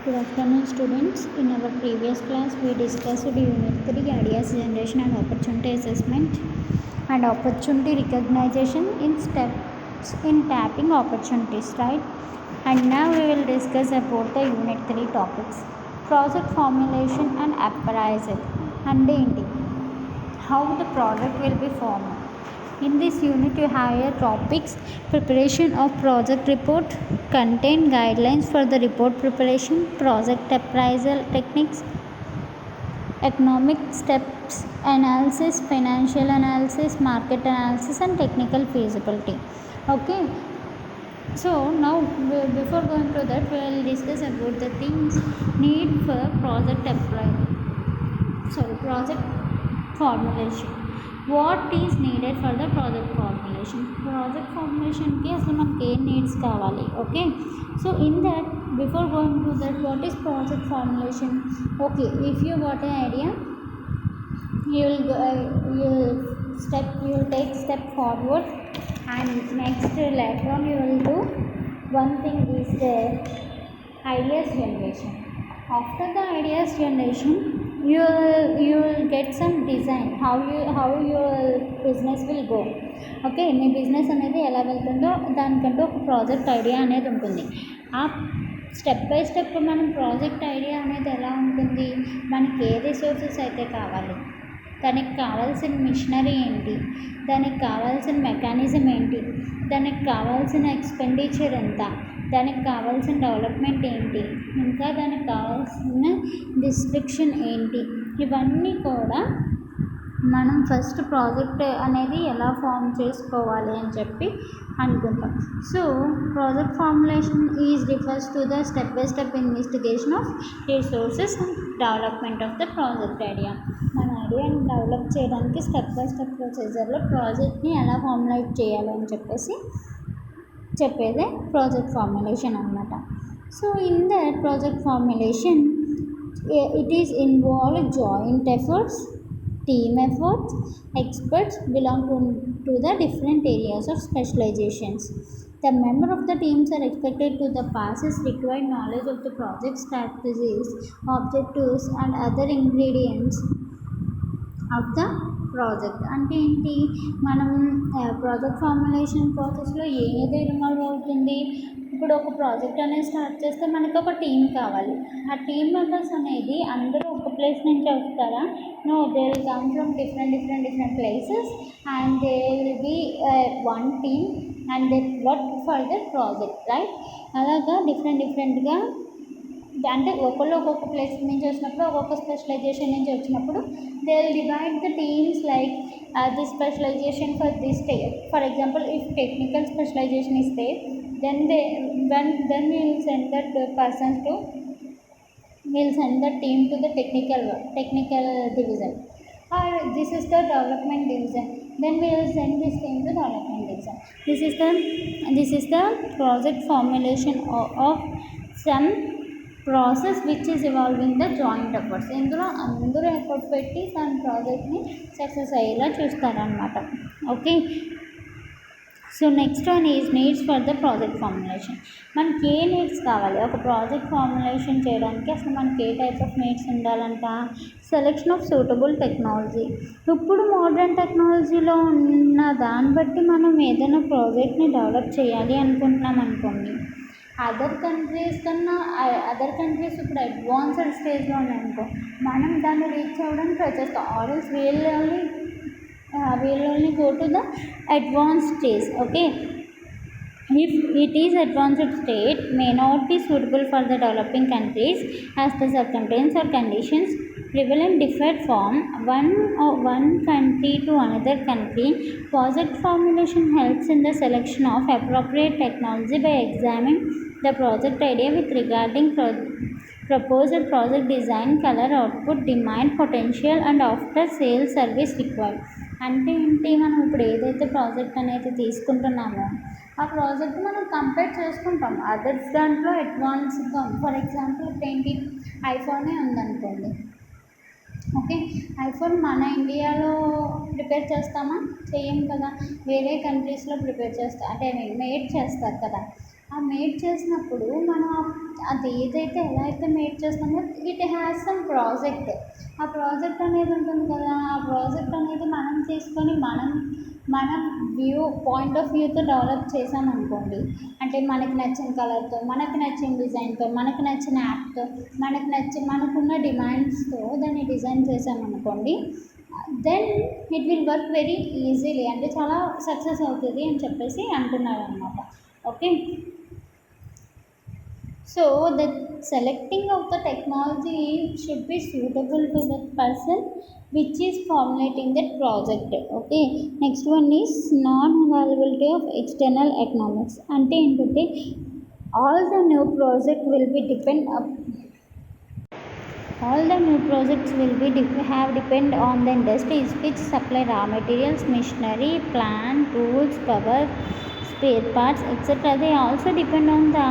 Good afternoon, students. In our previous class, we discussed Unit 3 Ideas Generation and Opportunity Assessment and Opportunity Recognition in steps in tapping opportunities, right? And now we will discuss about the Unit 3 topics: project formulation and appraisal. And how the project will be formed. In this unit, you have your topics: preparation of project report, content guidelines for the report preparation, project appraisal techniques, economic steps analysis, financial analysis, market analysis, and technical feasibility. Okay. So now, before going to that, we will discuss about the things need for project formulation. What is needed for the project formulation? Project formulation ki asalu manaki em needs kavali. Okay, so in that, before going to that, what is project formulation? Okay, if you got an idea, you will take step forward, and next later on you will do one thing is the ideas generation. After the ideas generation, you will get some design how your business will go. Okay, me business అనేది ఎలా వెళ్తుందో దానికంటూ ఒక project idea అనేది ఉంటుంది. ఆ step by step మనం project idea అనేది ఎలా ఉంటుంది, మనకి ఏ రిసోర్సెస్ అయితే కావాలి, దానికి కావాల్సిన మిషనరీ ఏంటి, దానికి కావాల్సిన మెకానిజం ఏంటి, దానికి కావాల్సిన ఎక్స్పెండిచర్ ఎంత, దానికి కావాల్సిన డెవలప్మెంట్ ఏంటి, ఇంకా దానికి కావాల్సిన డిస్ట్రిక్షన్ ఏంటి, ఇవన్నీ కూడా మనం ఫస్ట్ ప్రాజెక్ట్ అనేది ఎలా ఫామ్ చేసుకోవాలి అని చెప్పి అనుకుంటాం. So project formulation refers to the step by step investigation of resources and development of the project idea. మన ఐడియాని డెవలప్ చేయడానికి స్టెప్ బై స్టెప్ ప్రొసీజర్లో ప్రాజెక్ట్ని ఎలా ఫార్ములేట్ చేయాలి అని చెప్పేదే ప్రాజెక్ట్ ఫార్ములేషన్ అన్నమాట. So in that project formulation, it is involve joint efforts, team efforts, experts belong to the different areas of specializations. The member of the teams are expected to possess required knowledge of the project strategies, objectives, and other ingredients of the project. అంటే ఏంటి, మనం project formulation ప్రాసెస్లో ఏది involve అవుతుంది. ఇప్పుడు ఒక project అనేది start చేస్తే మనకు ఒక టీం కావాలి. ఆ టీం మెంబర్స్ అనేది అందరూ ఒక ప్లేస్ నుంచి వస్తారా? No, they will come from different places, and they will be one team and they work for the project, right? అలాగా డిఫరెంట్గా, అంటే ఒకళ్ళు ఒక్కొక్క ప్లేస్ నుంచి వచ్చినప్పుడు, ఒక్కొక్క స్పెషలైజేషన్ నుంచి వచ్చినప్పుడు, they will divide the teams like the specialisation for this state. For example, if technical specialisation is there, then we will send that person to, we'll send the team to the technical division, or this is the development division, then we will send this team to development division. This is the project formulation of some process which is involving the joint efforts. ఇందులో అందరూ effort పెట్టి దాని ప్రాజెక్ట్ని success అయ్యేలా చూస్తారనమాట. Okay, so next one is needs for the project formulation. మనకి ఏ needs కావాలి ఒక ప్రాజెక్ట్ ఫార్ములేషన్ చేయడానికి? అసలు మనకి ఏ టైప్ ఆఫ్ నీడ్స్ ఉండాలంట? Selection of suitable technology. ఇప్పుడు మోడర్న్ టెక్నాలజీలో ఉన్న దాన్ని బట్టి మనం ఏదైనా ప్రాజెక్ట్ని డెవలప్ చేయాలి అనుకుంటున్నాం అనుకోండి, అదర్ కంట్రీస్ ఇప్పుడు అడ్వాన్స్డ్ స్టేజ్లో ఉన్నాయనుకో, మనం దాన్ని రీచ్ అవ్వడానికి ట్రై చేస్తాం. Or else we'll only go to the advanced stage. Okay, if it is advanced state may not be suitable for the developing countries as the circumstances or conditions prevalent differ from one country to another country. Project formulation helps in the selection of appropriate technology by examining the project idea with regarding proposed project design, color, output, demand, potential, and after sales service required. అంటే ఏంటి, మనం ఇప్పుడు ఏదైతే project అనేది తీసుకుంటున్నామో ఆ project మనం compare చేసుకుంటాం others దాంట్లో అడ్వాన్స్గా. ఫర్ ఎగ్జాంపుల్ ఇప్పుడు ఏంటి, ఐఫోనే ఉందనుకోండి. ఓకే, ఐఫోన్ మన ఇండియాలో ప్రిపేర్ చేస్తామా? చేయం కదా, వేరే కంట్రీస్లో ప్రిపేర్ చేస్తాం, అంటే మేడ్ చేస్తారు కదా. ఆ మేడ్ చేసినప్పుడు మనం అది ఏదైతే ఎలా అయితే మేడ్ చేస్తామో ఇట్ హ్యాస్ సమ్ ప్రాజెక్ట్. ఆ ప్రాజెక్ట్ అనేది ఉంటుంది కదా, ఆ ప్రాజెక్ట్ అనేది మనం తీసుకొని మనం పాయింట్ ఆఫ్ వ్యూతో డెవలప్ చేసామనుకోండి, అంటే మనకి నచ్చిన కలర్తో, మనకి నచ్చిన డిజైన్తో, మనకి నచ్చిన యాప్తో, మనకున్న డిమాండ్స్తో దాన్ని డిజైన్ చేసామనుకోండి, then it will work very easily, అంటే చాలా సక్సెస్ అవుతుంది అని చెప్పేసి అంటున్నారు అనమాట. Okay, so the selecting of the technology should be suitable to the person which is formulating that project. Okay, next one is non availability of external economics. Ante entante all the new project will be all the new projects will be depend on the industries which supply raw materials, machinery, plant, tools, power, spare parts, etc. They also depend on the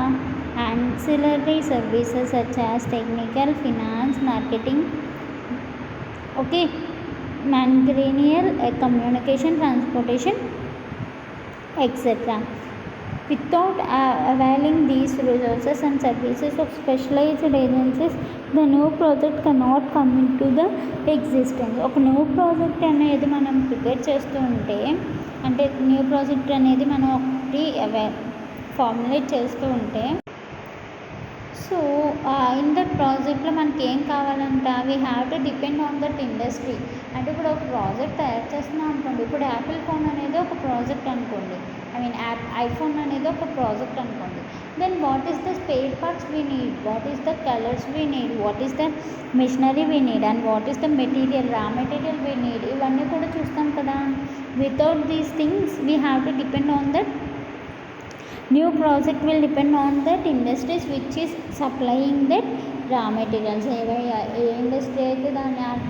ancillary services such as technical, finance, marketing, okay, managerial, communication, transportation, etc. Without availing these resources and services of specialized agencies, the new project cannot come into the existence. ఒక new project అనేది మనం prepare చేస్తూ ఉంటే, అంటే new project అనేది మనం ఒకటి formulate చేస్తూ ఉంటే, సో ఇన్ దట్ ప్రాజెక్ట్లో మనకి ఏం కావాలంట, we have to depend on that industry. అంటే ఇప్పుడు ఒక ప్రాజెక్ట్ తయారు చేస్తున్నాం అనుకోండి, ఇప్పుడు యాపిల్ ఫోన్ అనేది ఒక ప్రాజెక్ట్ అనుకోండి, ఐఫోన్ అనేది ఒక ప్రాజెక్ట్ అనుకోండి, then what is the spare parts we need, what is the colours we need, what is the machinery we need, and what is the material, raw material we need, ఇవన్నీ కూడా చూస్తాం కదా. Without these things we have to depend on that new project will depend on that industries which is supplying that రా materials. ఏ industry అయితే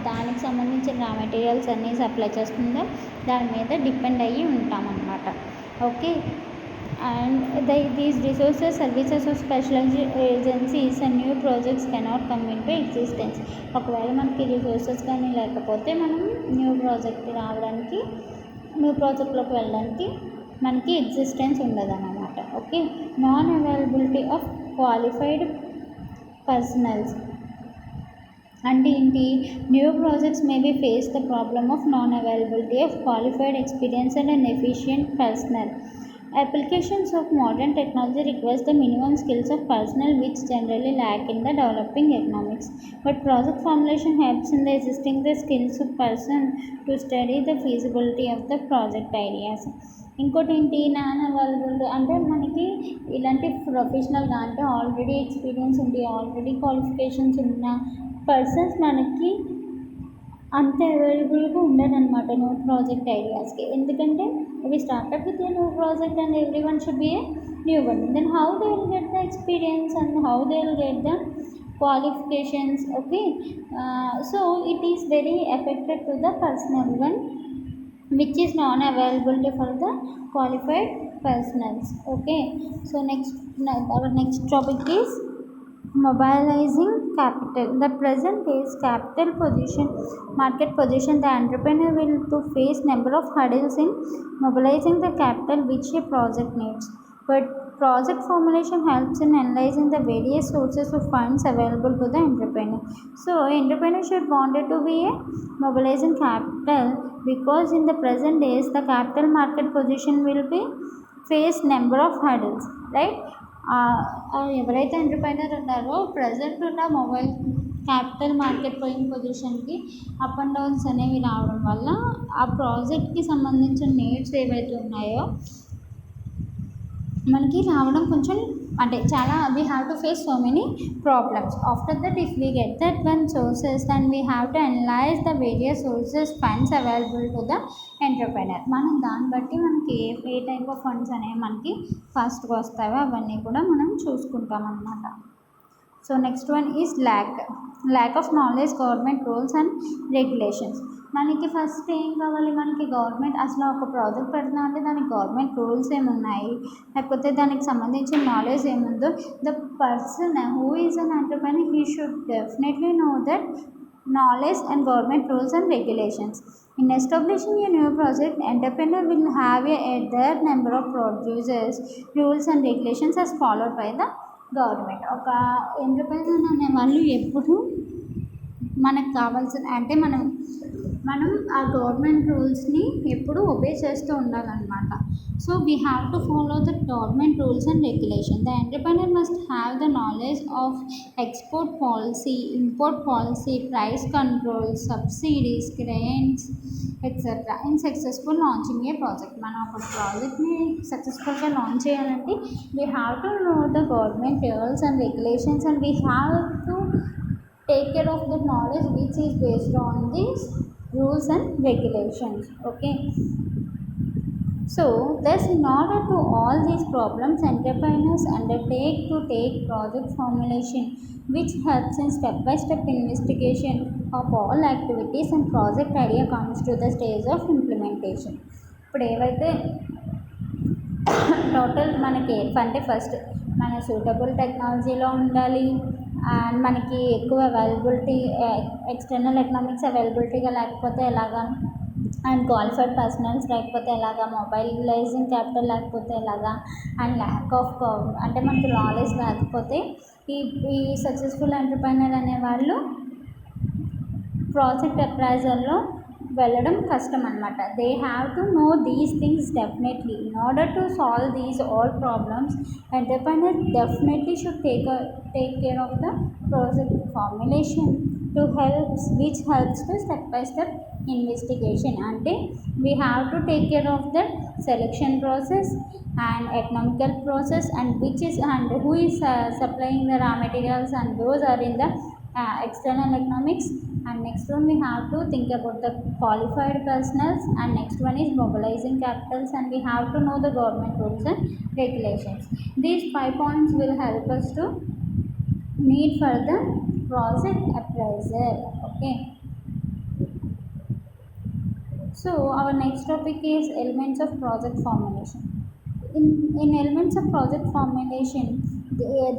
దానికి సంబంధించిన రా materials అన్నీ సప్లై చేస్తుందో దాని మీద డిపెండ్ అయ్యి ఉంటామన్నమాట. Okay, and these resources, services of specialised agencies and new projects cannot come in to existence. ఒకవేళ మనకి రిసోర్సెస్ కానీ లేకపోతే మనం న్యూ ప్రాజెక్ట్లోకి వెళ్ళడానికి మనకి ఎగ్జిస్టెన్స్ ఉండదు అన్నమాట. Okay, non availability of qualified personals అంటే ఏంటి, new projects maybe face the problem of non availability of qualified, experienced and efficient personal. Applications of modern technology requires the minimum skills of personnel which generally lack in the developing economics. But project formulation helps in the existing the skills of person to study the feasibility of the project ideas. ఇంకోటి ఏంటి, non available అంటే మనకి ఇలాంటి ప్రొఫెషనల్గా అంటే already experience ఉండి already qualifications ఉన్న persons మనకి అంత అవైలబుల్గా ఉండదన్నమాట న్యూ ప్రాజెక్ట్ ఐడియాస్కి. ఎందుకంటే we started with a new project and everyone should be a new one, then how they will get the experience and how they will get the qualifications. Okay, so it is very affected to the personal one which is non availability for the qualified personals. Okay, so our next topic is mobilizing capital. The present is market position. The entrepreneur will to face number of hurdles in mobilizing the capital which a project needs, but project formulation helps in analyzing the various sources of funds available to the entrepreneur. So entrepreneur should wanted to be a mobilizing capital because in the present days the capital market position will be face number of hurdles, right? ఎవరైతే entrepreneur ఉన్నారో present ఉన్న mobile capital market పొజిషన్కి up and downs అనేవి రావడం వల్ల ఆ ప్రాజెక్ట్కి సంబంధించిన నీడ్స్ ఏవైతే ఉన్నాయో మనకి రావడం కొంచెం అంటే చాలా we have to face so many problems. After that if we get that one sources then we have to analyse the various sources funds available to the entrepreneur. మనం దాన్ని బట్టి మనకి ఏ టైప్ ఆఫ్ ఫండ్స్ అనేవి మనకి ఫస్ట్గా వస్తాయో అవన్నీ కూడా మనం చూసుకుంటాం అన్నమాట. So next one is lack of knowledge, government rules and regulations. మనకి ఫస్ట్ ఏం కావాలి, మనకి గవర్నమెంట్ అసలు ఒక ప్రాజెక్ట్ పెడుతున్నాం అంటే దానికి గవర్నమెంట్ రూల్స్ ఏమున్నాయి, లేకపోతే దానికి సంబంధించిన నాలెడ్జ్ ఏముందో the person who is an entrepreneur he should definitely know that knowledge and government rules and regulations. In establishing a new project, entrepreneur will have a their number of producers, rules and regulations as followed by the government ఒక ఎంటర్ప్రైజర్ అనే వాళ్ళు ఎప్పుడు మనకు కావాల్సిన అంటే మనం ఆ government రూల్స్ని ఎప్పుడు ఒబే చేస్తూ ఉండాలన్నమాట. So we have to follow the government rules and regulation. The entrepreneur must have the knowledge of export policy, import policy, price control, subsidies, grants etcetera in successful launching A project. మనం ఒక ప్రాజెక్ట్ని సక్సెస్ఫుల్గా launch చేయాలంటే we have to know the government rules and regulations and we have to take care of the knowledge which is based on these rules and regulations. Okay, so thus in order to all these problems entrepreneurs undertake to take project formulation which helps in step by step investigation of all activities and project idea comes to the stage of implementation. ఇప్పుడు ఏవైతే total మనకి అంటే first మన suitable టెక్నాలజీలో ఉండాలి and మనకి ఎక్కువ availability external economics అవైలబిలిటీగా లేకపోతే ఎలాగా అండ్ క్వాలిఫైడ్ పర్సనల్స్ లేకపోతే ఎలాగా మొబైలైజింగ్ క్యాపిటల్ లేకపోతే ఎలాగా అండ్ ల్యాక్ ఆఫ్ అంటే మనకి నాలెడ్జ్ లేకపోతే ఈ ఈ సక్సెస్ఫుల్ ఎంటర్ప్రైనర్ అనేవాళ్ళు ప్రాజెక్ట్ అప్రైజర్లో వెళ్ళడం కష్టం అనమాట. They have to know these things definitely. In order to solve these all problems entrepreneur definitely should take care of the project formulation to helps which helps to step by step investigation. అంటే we have to take care of the selection process and economical process and which is and who is supplying the raw materials and those are in the external economics. And next one we have to think about the qualified personals and next one is mobilizing capitals and we have to know the government rules and regulations. These 5 points will help us to need for the project appraisal. Okay, so our next topic is elements of project formulation. In elements of project formulation,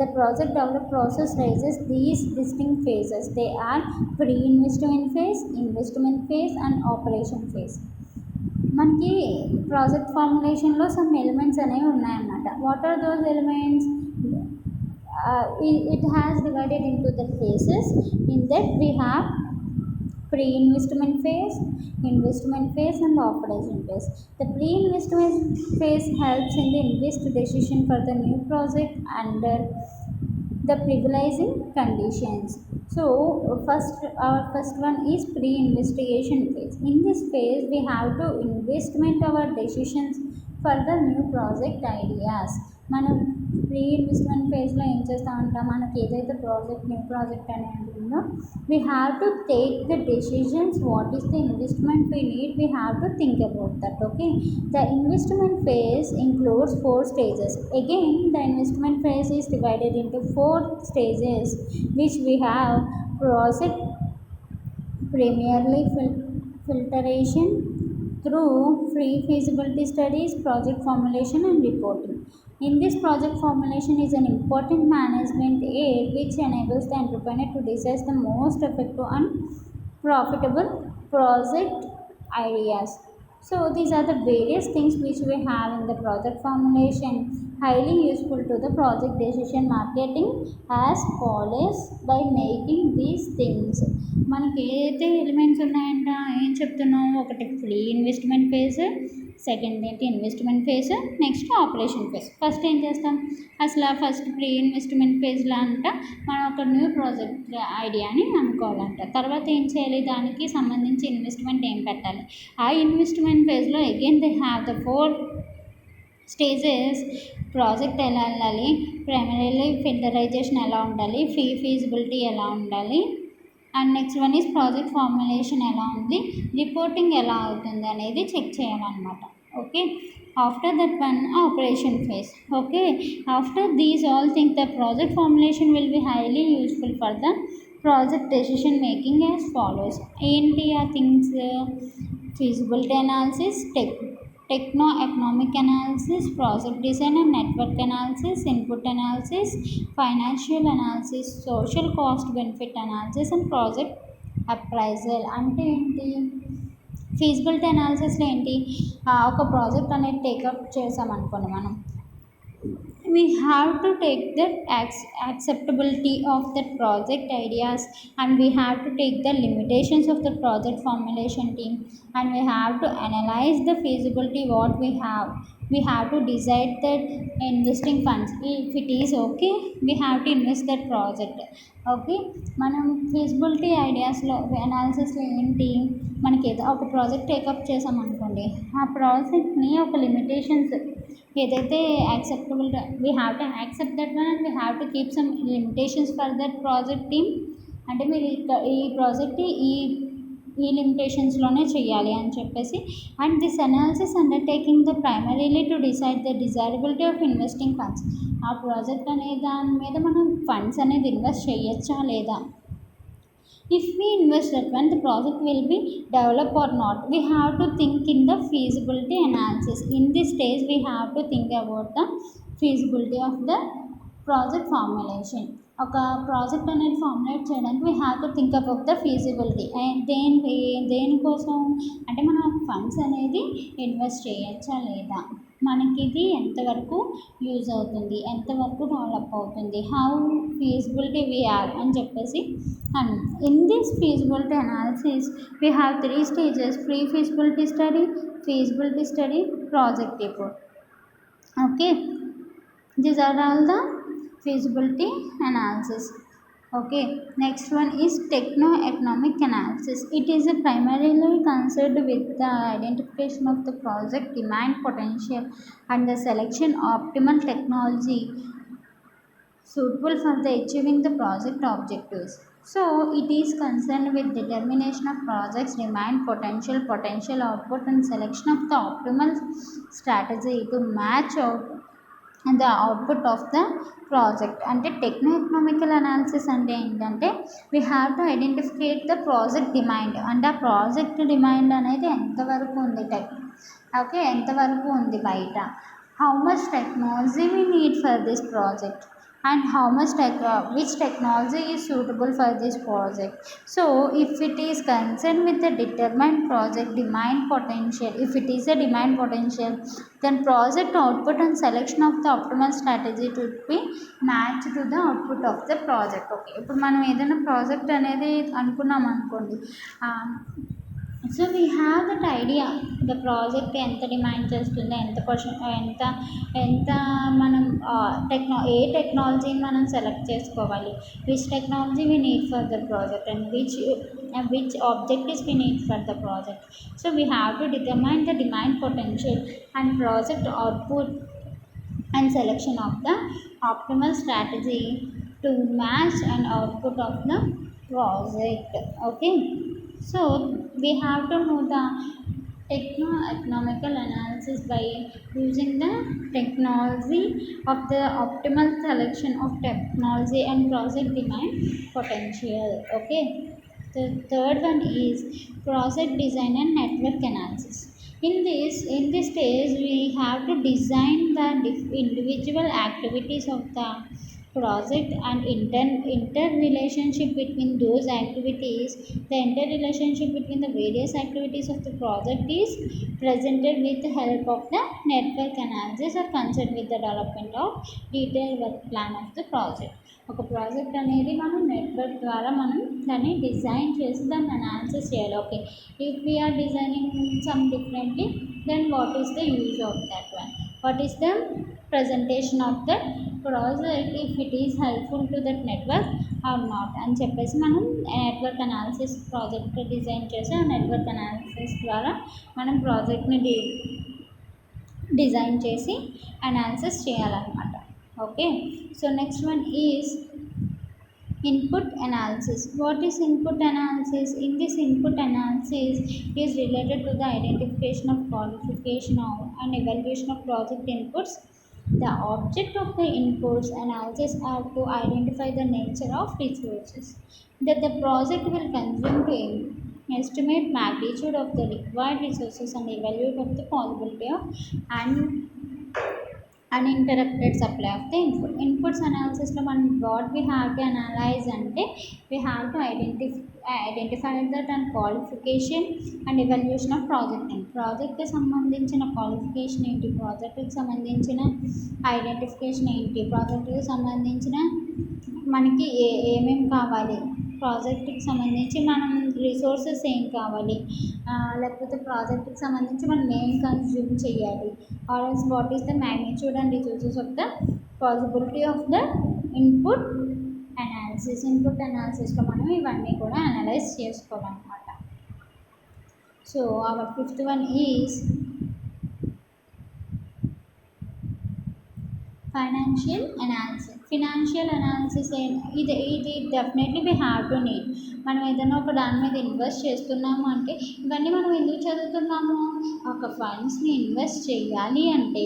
the project development process raises these distinct phases. They are pre-investment phase, investment phase and operation phase. మనకి project ఫార్ములేషన్లో some elements అనేవి ఉన్నాయన్నమాట. What are those elements? it has divided into the phases. In that we have pre-investment phase, investment phase and operation phase. The pre-investment phase helps in the invest decision for the new project under the privileging conditions. So our first one is pre-investigation phase. In this phase we have to investment our decisions for the new project ideas. మనం pre investment ఫేజ్లో ఏం చేస్తూ ఉంటాం, మనకి ఏదైతే project new project అనేది ఉంటుందో we have to take the decisions what is the investment we need, we have to think about that. Okay, the investment phase includes 4 stages. Again, the investment phase is divided into 4 stages which we have project primarily filtration through pre-feasibility studies, project formulation and reporting. In this, project formulation is an important management aid which enables the entrepreneur to decide the most effective and profitable project ideas. So these are the various things which we have in the project formulation, highly useful to the project decision marketing as follows by making these things. మనకి ఏదైతే elements ఉన్నాయంట ఏం చెప్తున్నాం, ఒకటి pre investment phase, second ఏంటి investment phase, next operation phase. First ఏం చేస్తాం, అసలు ఫస్ట్ ప్రీ ఇన్వెస్ట్మెంట్ ఫేజ్లో అంట మనం ఒక న్యూ ప్రాజెక్ట్ ఐడియాని అనుకోవాలంట. తర్వాత ఏం చేయాలి, దానికి సంబంధించి ఇన్వెస్ట్మెంట్ ఏం పెట్టాలి. ఆ ఇన్వెస్ట్మెంట్ ఫేజ్లో again they have the 4 stages. Project ఎలా వెళ్ళాలి, ప్రైమరీలీ ఫిల్టరైజేషన్ ఎలా ఉండాలి, ఫీజిబిలిటీ ఎలా ఉండాలి and next one is project formulation ఎలా ఉంది, రిపోర్టింగ్ ఎలా అవుతుంది అనేది చెక్ చేయాలన్నమాట. Okay, after that one operation phase. Okay, after these all things the project formulation will be highly useful for the project decision making as follows. ఏంటి ఆ things, feasibility analysis, techno economic analysis, project design and network analysis, input analysis, financial analysis, social cost benefit analysis and project appraisal. అంటే ఏంటి, feasibility అనాలిసిస్లో ఏంటి, ఒక project అనేది take up చేసామనుకోండి మనం, we have to take the acceptability of the project ideas, and we have to take the limitations of the project formulation team, and we have to analyze the feasibility what we have to decide that investing funds if it is okay, we have to invest that project. Okay, మనం feasibility ఐడియాస్లో అనాలిసిస్లో ఏంటి, మనకి ఏదో ఒక project take up చేసామనుకోండి, ఆ ప్రాజెక్ట్ని ఒక limitations ఏదైతే acceptable, we have to accept that one and we have to keep some limitations for that project team. అంటే మీరు ఈ ప్రాజెక్ట్ ఈ లిమిటేషన్స్లోనే చేయాలి అని చెప్పేసి. And this analysis undertaking the primarily to decide the desirability of investing funds. ఆ project అనే దాని మీద మనం ఫండ్స్ అనేది ఇన్వెస్ట్ చేయొచ్చా లేదా, if we invest that when the project will be developed or not, we have to think in the feasibility analysis. In this stage we have to think about the feasibility of the project formulation. ఒక project అనేది formulate చేయడానికి we have to think about the feasibility. దేనికోసం అంటే మనం funds అనేది invest చేయొచ్చా లేదా, మనకి ఇది ఎంతవరకు యూజ్ అవుతుంది, ఎంతవరకు డెవలప్ అవుతుంది, హౌ ఫీజిబిలిటీ వీ హ్యావ్ అని చెప్పేసి. And in this feasibility analysis we have 3 stages: pre feasibility study, feasibility study, project report. Okay, these are all the feasibility analysis. Okay, next one is techno-economic analysis. It is a primarily concerned with the identification of the project demand potential and the selection of optimal technology suitable for the achieving the project objectives. So it is concerned with determination of project's demand potential output and selection of the optimal strategy to match out and the output of the project. అంటే techno economical analysis అంటే ఏంటంటే we have to identificate the project demand. అంటే ఆ project demand అనేది ఎంతవరకు ఉంది, okay, ఎంతవరకు ఉంది బయట, how much technology we need for this project and how much which technology is suitable for this project. So if it is concerned with the determined project demand potential, if it is a demand potential, then project output and selection of the optimal strategy to be matched to the output of the project. Okay, ఇప్పుడు మనం ఏదైనా project అనేది అనుకున్నాం అనుకోండి, so we have that idea the project ఎంత demand చేస్తుందో, ఎంత ఎంత మనం ఏ టెక్నాలజీని మనం సెలెక్ట్ చేసుకోవాలి, which technology we need for the project and which objectives we need for the project. So we have to determine the demand potential and project output and selection of the optimal strategy to match and output of the project. Okay, so we have to know the techno-economical analysis by using the technology of the optimal selection of technology and project demand potential. Okay, the third one is project design and network analysis. In this stage we have to design the individual activities of the project and interrelationship between those activities. The interrelationship between the various activities of the project is presented with the help of the network analysis or concerned with the development of detailed work plan of the project. ఒక project అనేది మనం network ద్వారా మనం దాన్ని design చేసి దాన్ని analysis చేయాలి. Okay, if we are designing some differently, then what is the use of that one, what is the presentation of that project, if it is helpful to that network or not అని చెప్పేసి మనం network analysis project design చేసి ఆ network analysis ద్వారా మనం ప్రాజెక్ట్ని design చేసి analysis చేయాలన్నమాట. Okay, so next one is input analysis. What is input analysis? In this input analysis is related to the identification of qualification of and evaluation of project inputs. The object of the inputs analysis are to identify the nature of resources that the project will consume to estimate magnitude of the required resources and evaluate of the possibility of and uninterrupted supply of the input. Inputs analysis లో మనం what we have to analyze అంటే we have to identify that and qualification and evaluation of project name. ప్రాజెక్ట్కి సంబంధించిన qualification ఏంటి, ప్రాజెక్ట్కి సంబంధించిన identification ఏంటి, ప్రాజెక్ట్కి సంబంధించిన మనకి ఏమేమి కావాలి, ప్రాజెక్ట్కి సంబంధించి మనం రిసోర్సెస్ ఏం కావాలి, లేకపోతే ప్రాజెక్ట్కి సంబంధించి మనం ఏం కన్జ్యూమ్ చేయాలి, or else what is the magnitude and resources of the possibility of the input analysis. Input అనాలిసిస్లో మనం ఇవన్నీ కూడా అనలైజ్ చేసుకోవాలన్నమాట. So our fifth one is financial analysis. Financial analysis ఇది definitely we have to need. మనం ఏదైనా ఒక దాని మీద ఇన్వెస్ట్ చేస్తున్నాము అంటే ఇవన్నీ మనం ఎందుకు చదువుతున్నాము, ఒక ఫండ్స్ని ఇన్వెస్ట్ చేయాలి అంటే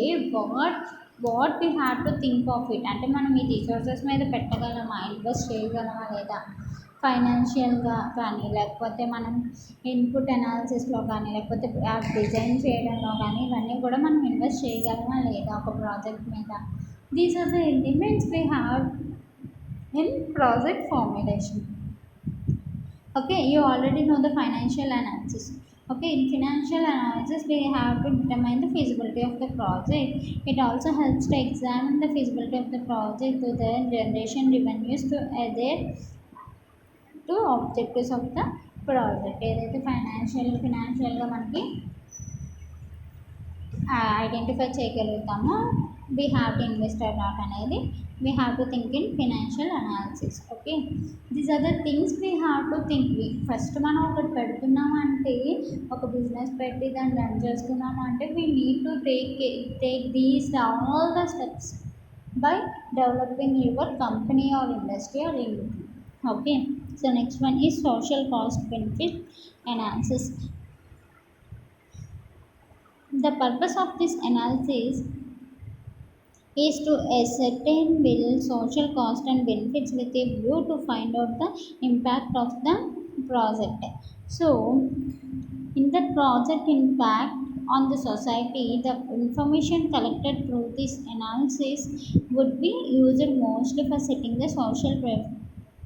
what we have to think of it, అంటే మనం ఈ రిసోర్సెస్ మీద పెట్టగలమా, ఇన్వెస్ట్ చేయగలమా లేదా, ఫైనాన్షియల్గా కానీ లేకపోతే మనం ఇన్పుట్ అనాలిసిస్లో కానీ లేకపోతే డిజైన్ చేయడంలో కానీ ఇవన్నీ కూడా మనం ఇన్వెస్ట్ చేయగలమా లేదా ఒక ప్రాజెక్ట్ మీద. These are the elements we have in project formulation. Okay, you already know the financial analysis. Okay, in financial analysis we have to determine the feasibility of the project. It also helps to examine the feasibility of the project to the generation revenues to other to objectives of the project. ఏదైతే ఫినాన్షియల్గా మనకి identify చేయగలుగుతామో we have to invest or not అనేది we have to think in financial analysis. Okay, these are the things we have to think. First మనం ఒకటి పెడుతున్నాము అంటే ఒక బిజినెస్ పెట్టి దాన్ని రన్ చేస్తున్నాము అంటే we need to take these all the steps by developing your company or industry or anything. Okay, so next one is social cost benefit analysis. The purpose of this analysis is to ascertain will social cost and benefits with a view to find out the impact of the project. So in the project impact on the society, the information collected through this analysis would be used mostly for setting the social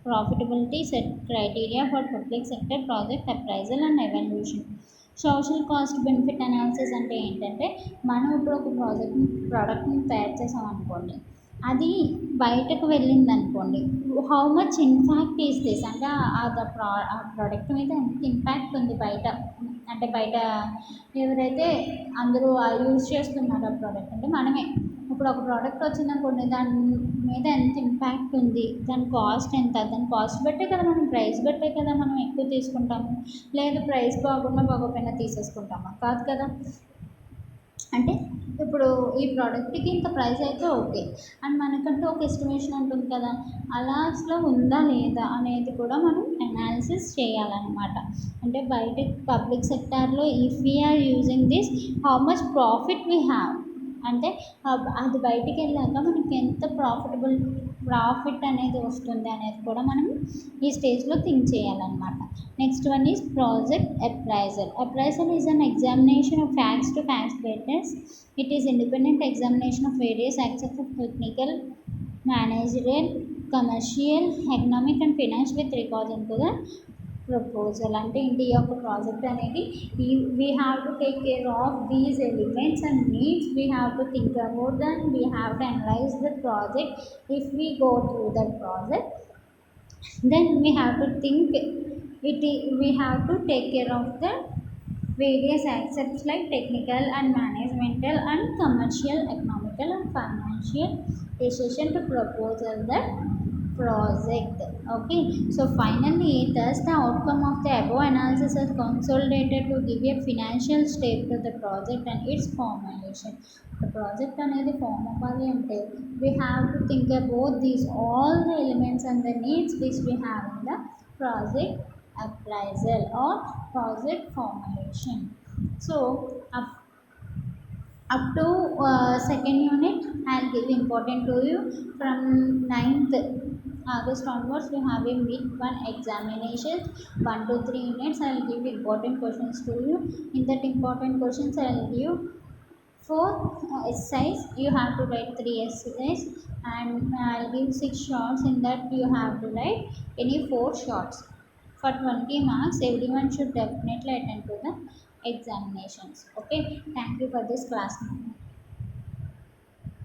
profitability set criteria for public sector project appraisal and evaluation. Social cost benefit analysis అంటే ఏంటంటే మనం ఇప్పుడు ఒక ప్రోడక్ట్ని తయారు చేసాం అనుకోండి, అది బయటకు వెళ్ళింది అనుకోండి, how much impact is this అంటే ఆ ప్రోడక్ట్ మీద ఎంత ఇంపాక్ట్ ఉంది బయట, అంటే బయట ఎవరైతే అందరూ యూజ్ చేస్తున్నారు ఆ ప్రోడక్ట్ అంటే మనమే. ఇప్పుడు ఒక ప్రోడక్ట్ వచ్చిందనుకోండి, దాని మీద ఎంత ఇంపాక్ట్ ఉంది, దాని కాస్ట్ ఎంత, దాని కాస్ట్ బట్టే కదా మనం ప్రైస్ బట్టే కదా మనం ఎక్కువ తీసుకుంటాము, లేదు ప్రైస్ బాగోపోయినా తీసేసుకుంటామా, కాదు కదా. అంటే ఇప్పుడు ఈ ప్రోడక్ట్కి ఇంత ప్రైస్ అయితే ఓకే అండ్ మనకంటూ ఒక ఎస్టిమేషన్ ఉంటుంది కదా, అలా అసలు ఉందా లేదా అనేది కూడా మనం అనాలిసిస్ చేయాలన్నమాట. అంటే బయట పబ్లిక్ సెక్టార్లో if we are using this how much profit we have, అంటే అది బయటికి వెళ్ళాక మనకి ఎంత ప్రాఫిట్ అనేది వస్తుంది అనేది కూడా మనం ఈ స్టేజ్లో థింక్ చేయాలన్నమాట. Next one is project appraisal. Appraisal is an examination of facts to facts betters. It is independent examination of various aspects of technical, managerial, commercial, economic and finance with regards into the proposal. అంటే ఇంటి యొక్క project అనేది we have to take care of these elements and needs, we have to think about that, we have to analyse the project. If we go through that project then we have to think we have to take care of the various aspects like technical and managemental and commercial, economical and financial decision to proposal that project. Okay, so finally thus the outcome of the above analysis is consolidated to give a financial state to the project and its formulation. The project అనేది form అవ్వాలి అంటే we have to think about these all the elements and the needs which we have in the project appraisal or project formulation. So up to second unit I'll give important to you. From 9th August onwards we have a week 1 examination, 1 to 3 units. I'll give important questions to you. In that important questions I'll give For essays, you have to write 3 essays, and I'll give 6 shorts. In that, you have to write any 4 shorts. For 20 marks, everyone should definitely attend to the examinations. Okay, thank you for this class.